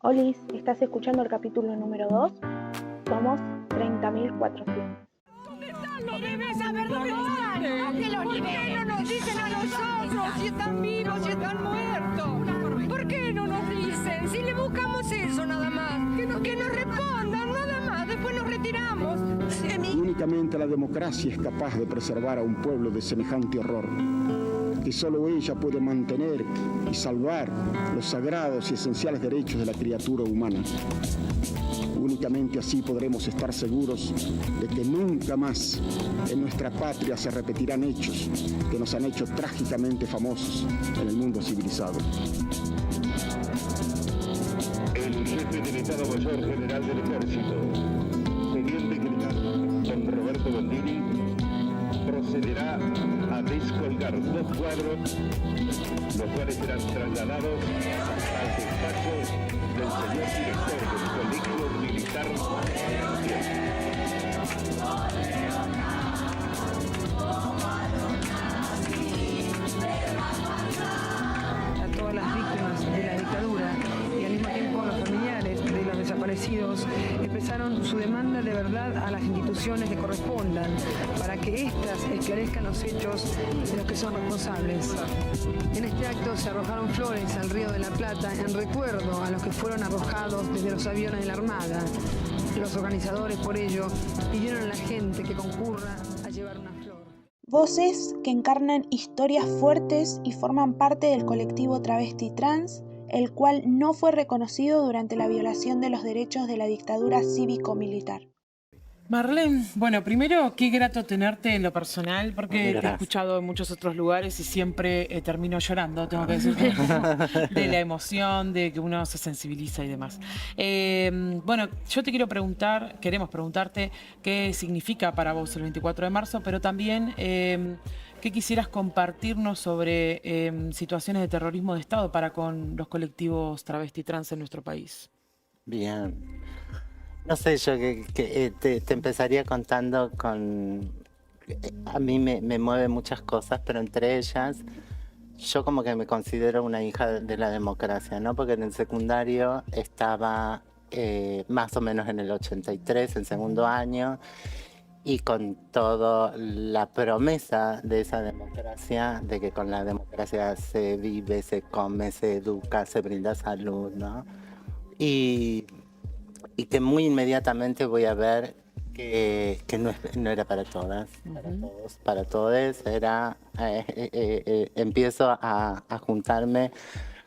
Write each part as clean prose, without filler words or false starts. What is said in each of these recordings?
Olis, ¿estás escuchando el capítulo número 2? Somos 30.400. ¡Lo debes saber dónde están! ¡Que los liberen! ¿Por qué no nos dicen a nosotros si están vivos, si están muertos? ¿Por qué no nos dicen? Si le buscamos eso nada más. Que nos respondan nada más, después nos retiramos. Únicamente la democracia es capaz de preservar a un pueblo de semejante horror. Que solo ella puede mantener y salvar los sagrados y esenciales derechos de la criatura humana. Únicamente así podremos estar seguros de que nunca más en nuestra patria se repetirán hechos que nos han hecho trágicamente famosos en el mundo civilizado. El jefe del Estado Mayor General del Ejército, teniente general don Roberto Bandini, procederá a descolgar 2 cuadros, los cuales serán trasladados al despacho del señor director del Colegio Militar Nacional. A todas las víctimas de la dictadura y al mismo tiempo los familiares de los desaparecidos expresaron su demanda de verdad a las instituciones que correspondan para que éstas esclarezcan los hechos de los que son responsables. En este acto se arrojaron flores al Río de la Plata en recuerdo a los que fueron arrojados desde los aviones de la Armada. Los organizadores, por ello, pidieron a la gente que concurra a llevar una flor. Voces que encarnan historias fuertes y forman parte del colectivo travesti trans, el cual no fue reconocido durante la violación de los derechos de la dictadura cívico-militar. Marlene, bueno, primero, qué grato tenerte en lo personal, porque Gracias. te he escuchado en muchos otros lugares y siempre termino llorando, tengo que decirte, de la emoción, de que uno se sensibiliza y demás. Bueno, yo te quiero preguntar, queremos preguntarte qué significa para vos el 24 de marzo, pero también qué quisieras compartirnos sobre situaciones de terrorismo de Estado para con los colectivos travesti trans en nuestro país. Bien. No sé, yo te empezaría contando con... A mí me mueven muchas cosas, pero entre ellas, yo como que me considero una hija de la democracia, ¿no? Porque en el secundario estaba más o menos en el 83, en segundo año, y con toda la promesa de esa democracia, de que con la democracia se vive, se come, se educa, se brinda salud, ¿no? Y que muy inmediatamente voy a ver que no era para todas, para todos, para todes. Empiezo a juntarme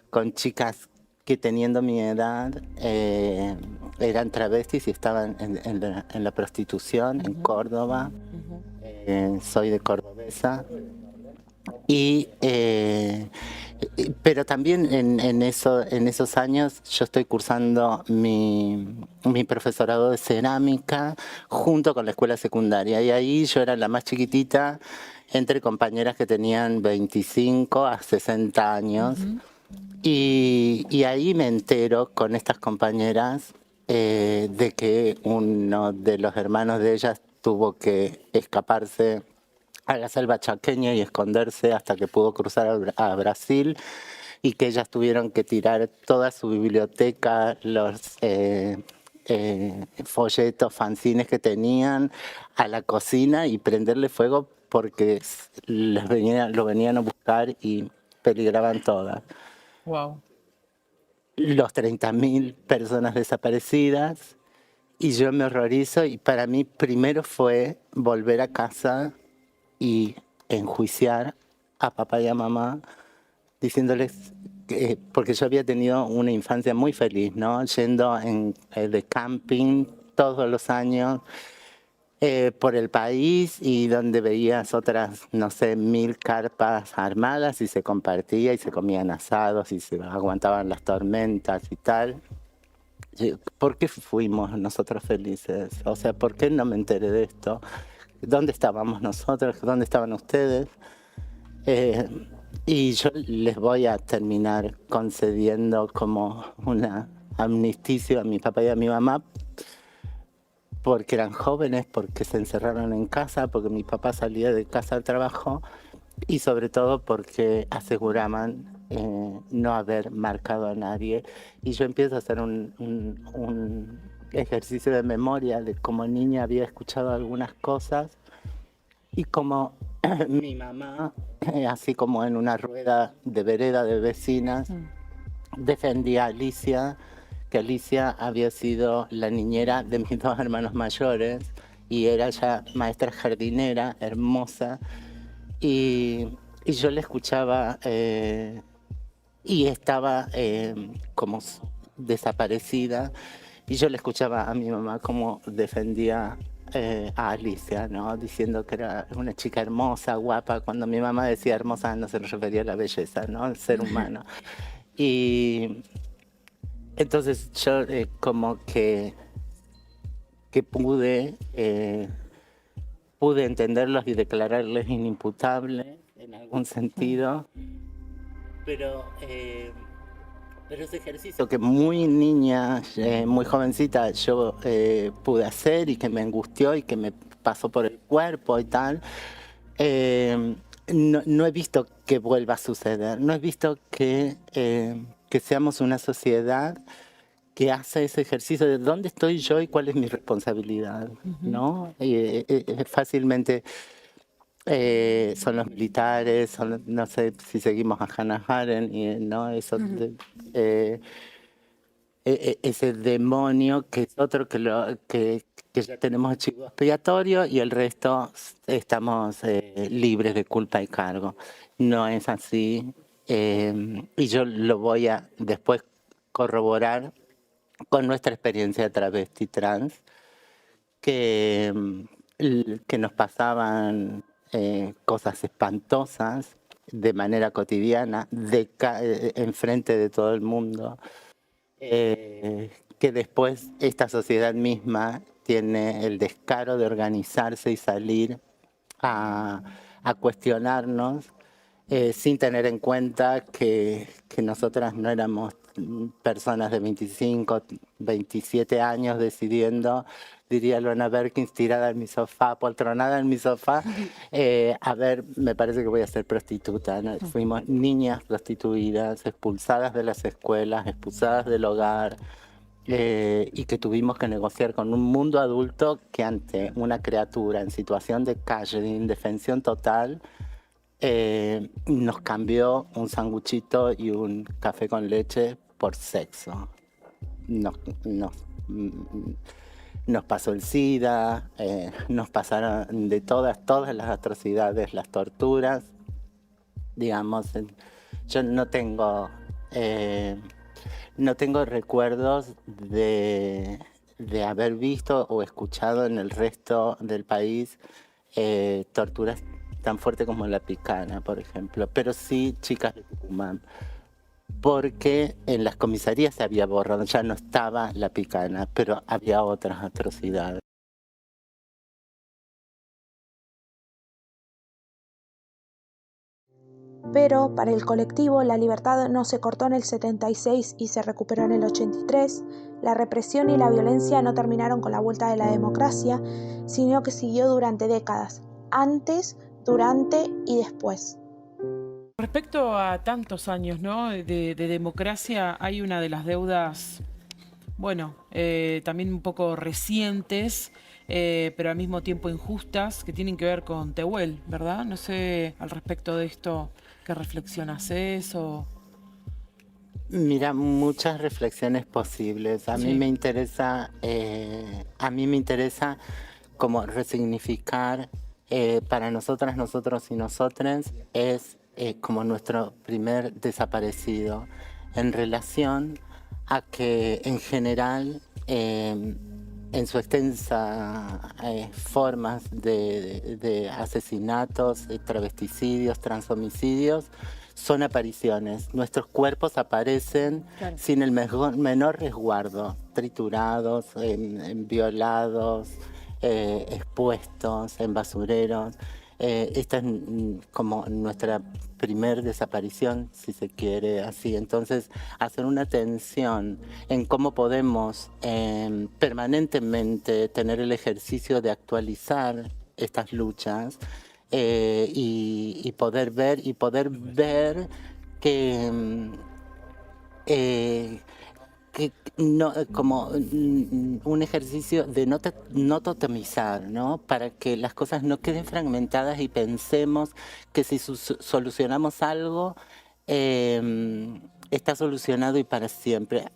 con chicas que teniendo mi edad eran travestis y estaban en la prostitución en Córdoba. Soy de Cordobesa. Pero también en esos años yo estoy cursando mi profesorado de cerámica junto con la escuela secundaria, y ahí yo era la más chiquitita entre compañeras que tenían 25 a 60 años. Y ahí me entero con estas compañeras de que uno de los hermanos de ellas tuvo que escaparse a la selva chaqueña y esconderse hasta que pudo cruzar a Brasil, y que ellas tuvieron que tirar toda su biblioteca, los folletos, fanzines que tenían a la cocina y prenderle fuego porque lo venían a buscar y peligraban todas. Wow. Los 30.000 personas desaparecidas, y yo me horrorizo, y para mí primero fue volver a casa y enjuiciar a papá y a mamá, diciéndoles que, porque yo había tenido una infancia muy feliz, ¿no? Yendo de camping todos los años por el país, y donde veías otras, no sé, 1000 carpas armadas y se compartía y se comían asados y se aguantaban las tormentas y tal. ¿Por qué fuimos nosotros felices? O sea, ¿por qué no me enteré de esto? ¿Dónde estábamos nosotros? ¿Dónde estaban ustedes? Y yo les voy a terminar concediendo como una amnistia a mi papá y a mi mamá, porque eran jóvenes, porque se encerraron en casa, porque mi papá salía de casa al trabajo, y sobre todo porque aseguraban no haber marcado a nadie. Y yo empiezo a hacer un ejercicio de memoria de cómo niña había escuchado algunas cosas y como mi mamá, así como en una rueda de vereda de vecinas, defendía a Alicia, que Alicia había sido la niñera de mis dos hermanos mayores y era ya maestra jardinera, hermosa, y yo le escuchaba y estaba como desaparecida, y yo le escuchaba a mi mamá como defendía a Alicia, ¿no? Diciendo que era una chica hermosa, guapa. Cuando mi mamá decía hermosa no se refería a la belleza, ¿no? Al ser humano. Y entonces yo como que pude entenderlos y declararles inimputables en algún sentido, pero ese ejercicio que muy niña, muy jovencita, yo pude hacer y que me angustió y que me pasó por el cuerpo y tal, no he visto que vuelva a suceder, no he visto que seamos una sociedad que hace ese ejercicio de dónde estoy yo y cuál es mi responsabilidad, ¿no? Fácilmente son los militares, no sé si seguimos a Hannah Arendt, ¿no? Eso ese demonio que es otro que ya tenemos chivo expiatorio y el resto estamos libres de culpa y cargo. No es así, y yo lo voy a después corroborar con nuestra experiencia travesti trans, que nos pasaban cosas espantosas de manera cotidiana, enfrente de todo el mundo, que después esta sociedad misma tiene el descaro de organizarse y salir a cuestionarnos, sin tener en cuenta que nosotras no éramos personas de 25, 27 años decidiendo, diría Luana Berkins, tirada en mi sofá, poltronada en mi sofá, a ver, me parece que voy a ser prostituta, ¿no? Fuimos niñas prostituidas, expulsadas de las escuelas, expulsadas del hogar, y que tuvimos que negociar con un mundo adulto que ante una criatura en situación de calle, de indefensión total, nos cambió un sanguchito y un café con leche por sexo. Nos pasó el SIDA, nos pasaron de todas las atrocidades, las torturas. Digamos, yo no tengo recuerdos de haber visto o escuchado en el resto del país torturas tan fuerte como la picana, por ejemplo, pero sí chicas de Tucumán, porque en las comisarías se había borrado, ya no estaba la picana, pero había otras atrocidades. Pero para el colectivo la libertad no se cortó en el 76 y se recuperó en el 83, la represión y la violencia no terminaron con la vuelta de la democracia, sino que siguió durante décadas, antes, durante y después. Respecto a tantos años, ¿no?, de democracia, hay una de las deudas, bueno, también un poco recientes, pero al mismo tiempo injustas, que tienen que ver con Tehuel, ¿verdad? No sé, al respecto de esto, ¿qué reflexión haces o...? Mira, muchas reflexiones posibles. A mí me interesa como resignificar para nosotras, nosotros y nosotres es como nuestro primer desaparecido en relación a que en general en su extensa formas de asesinatos, travesticidios, transhomicidios, son apariciones. Nuestros cuerpos aparecen sin el menor resguardo, triturados, violados, expuestos en basureros. Esta es como nuestra primer desaparición, si se quiere así. Entonces, hacer una atención en cómo podemos permanentemente tener el ejercicio de actualizar estas luchas y poder ver que, que no, como un ejercicio de no totemizar, ¿no? Para que las cosas no queden fragmentadas y pensemos que si solucionamos algo, está solucionado y para siempre.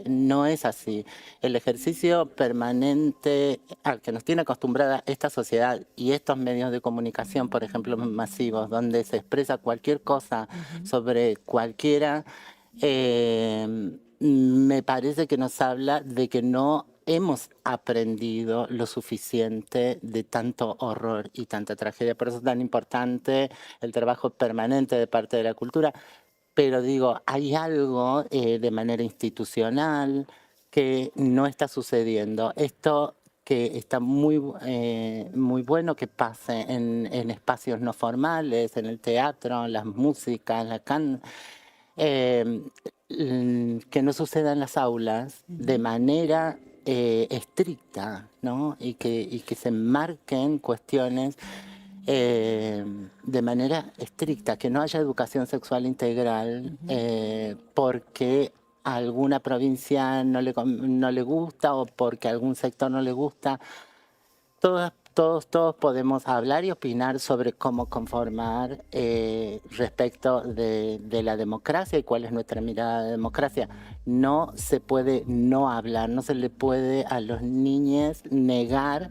No es así. El ejercicio permanente al que nos tiene acostumbrada esta sociedad y estos medios de comunicación, por ejemplo, masivos, donde se expresa cualquier cosa sobre cualquiera, me parece que nos habla de que no hemos aprendido lo suficiente de tanto horror y tanta tragedia. Por eso es tan importante el trabajo permanente de parte de la cultura. Pero digo, hay algo de manera institucional que no está sucediendo. Esto que está muy bueno que pase en espacios no formales, en el teatro, en las músicas, que no suceda en las aulas de manera estricta, ¿no? Y que se marquen cuestiones de manera estricta, que no haya educación sexual integral porque a alguna provincia no le gusta o porque a algún sector no le gusta. Todos podemos hablar y opinar sobre cómo conformar respecto de la democracia y cuál es nuestra mirada de democracia. No se puede no hablar, no se le puede a los niños negar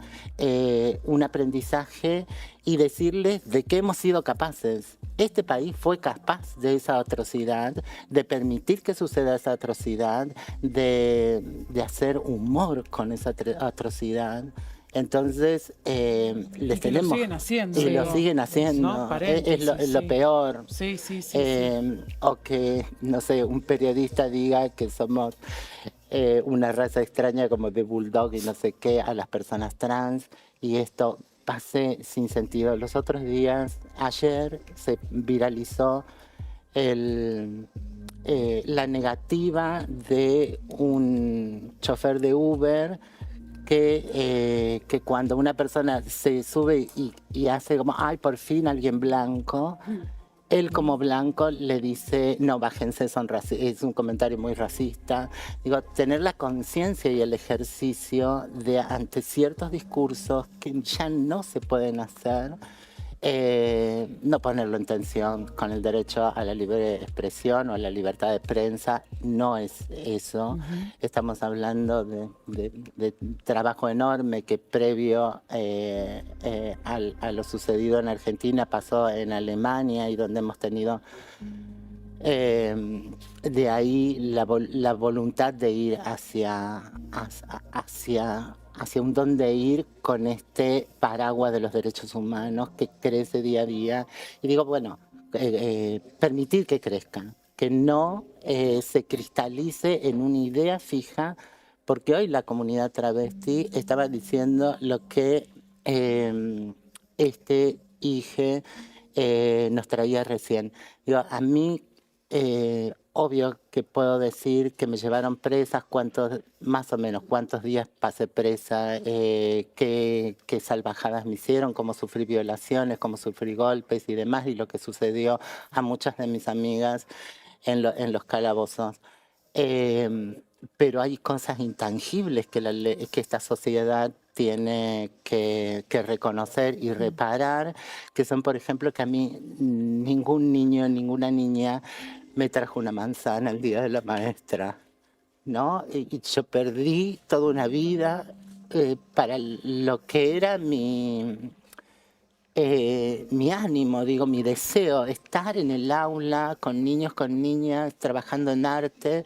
un aprendizaje y decirles de qué hemos sido capaces. Este país fue capaz de esa atrocidad, de permitir que suceda esa atrocidad, de hacer humor con esa atrocidad. Entonces, les tenemos... Lo siguen haciendo. Y lo siguen haciendo. ¿No? Es lo peor. Sí. O que, no sé, un periodista diga que somos una raza extraña como de bulldog y no sé qué a las personas trans. Y esto pase sin sentido. Los otros días, ayer, se viralizó la negativa de un chofer de Uber que cuando una persona se sube y hace como, ay, por fin alguien blanco, él como blanco le dice, no, bájense, es un comentario muy racista. Digo, tener la conciencia y el ejercicio de ante ciertos discursos que ya no se pueden hacer, no ponerlo en tensión con el derecho a la libre expresión o a la libertad de prensa, no es eso. Estamos hablando de trabajo enorme que previo a lo sucedido en Argentina pasó en Alemania y donde hemos tenido de ahí la voluntad de ir hacia un dónde ir con este paraguas de los derechos humanos que crece día a día. Y digo, bueno, permitir que crezca, que no se cristalice en una idea fija, porque hoy la comunidad travesti estaba diciendo lo que IGE nos traía recién. Digo, a mí... obvio que puedo decir que me llevaron presas, más o menos cuántos días pasé presa, qué salvajadas me hicieron, cómo sufrí violaciones, cómo sufrí golpes y demás, y lo que sucedió a muchas de mis amigas en los calabozos. Pero hay cosas intangibles que esta sociedad tiene que reconocer y reparar, que son, por ejemplo, que a mí ningún niño, ninguna niña me trajo una manzana el día de la maestra, ¿no? Y yo perdí toda una vida para lo que era mi ánimo, digo, mi deseo, estar en el aula con niños, con niñas, trabajando en arte,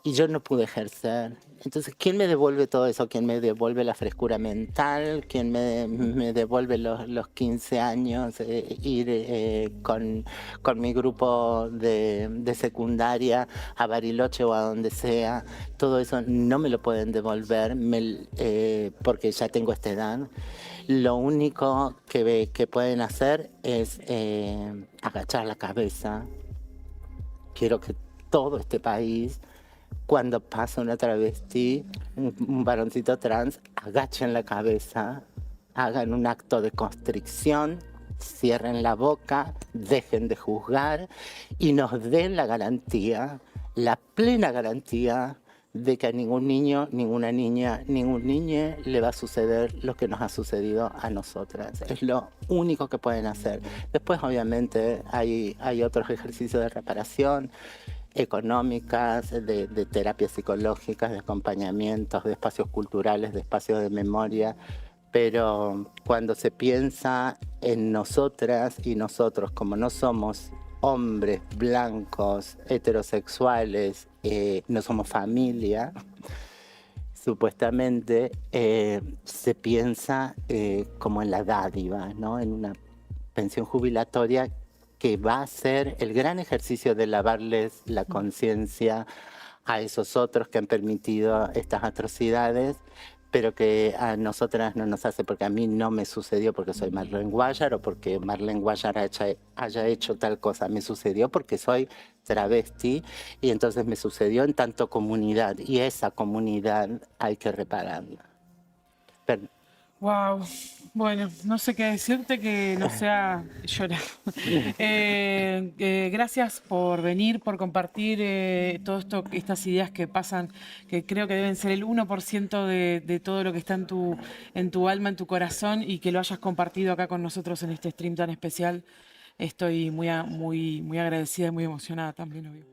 y yo no pude ejercer. Entonces, ¿quién me devuelve todo eso? ¿Quién me devuelve la frescura mental? ¿Quién me devuelve los 15 años? Ir con mi grupo de secundaria a Bariloche o a donde sea. Todo eso no me lo pueden devolver porque ya tengo esta edad. Lo único que pueden hacer es agachar la cabeza. Quiero que todo este país, cuando pasa una travesti, un varoncito trans, agachen la cabeza, hagan un acto de constricción cierren la boca, dejen de juzgar y nos den la garantía, la plena garantía de que a ningún niño, ninguna niña, ningún niñe le va a suceder lo que nos ha sucedido a nosotras. Es lo único que pueden hacer. Después, obviamente, hay otros ejercicios de reparación, económicas, de terapias psicológicas, de acompañamientos, de espacios culturales, de espacios de memoria, pero cuando se piensa en nosotras y nosotros, como no somos hombres blancos, heterosexuales, no somos familia, supuestamente se piensa como en la dádiva, ¿no? En una pensión jubilatoria que va a ser el gran ejercicio de lavarles la conciencia a esos otros que han permitido estas atrocidades, pero que a nosotras no nos hace, porque a mí no me sucedió porque soy Marlene Guayar o porque Marlene Guayar haya hecho tal cosa. Me sucedió porque soy travesti y entonces me sucedió en tanto comunidad y esa comunidad hay que repararla. Pero, Wow, bueno, no sé qué decirte que no sea llorar. Gracias por venir, por compartir todo esto, estas ideas que pasan, que creo que deben ser el 1% de todo lo que está en tu alma, en tu corazón, y que lo hayas compartido acá con nosotros en este stream tan especial. Estoy muy agradecida y muy emocionada también, obvio.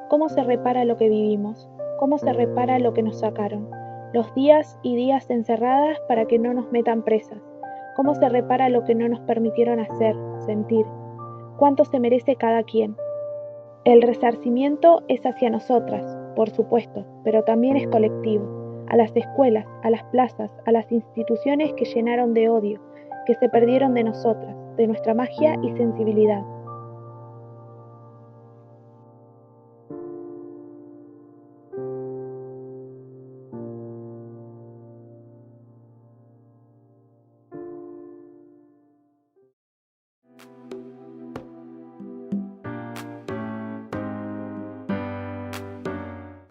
¿Cómo se repara lo que vivimos? ¿Cómo se repara lo que nos sacaron? Los días y días encerradas para que no nos metan presas. ¿Cómo se repara lo que no nos permitieron hacer, sentir? ¿Cuánto se merece cada quien? El resarcimiento es hacia nosotras, por supuesto, pero también es colectivo. A las escuelas, a las plazas, a las instituciones que llenaron de odio, que se perdieron de nosotras, de nuestra magia y sensibilidad.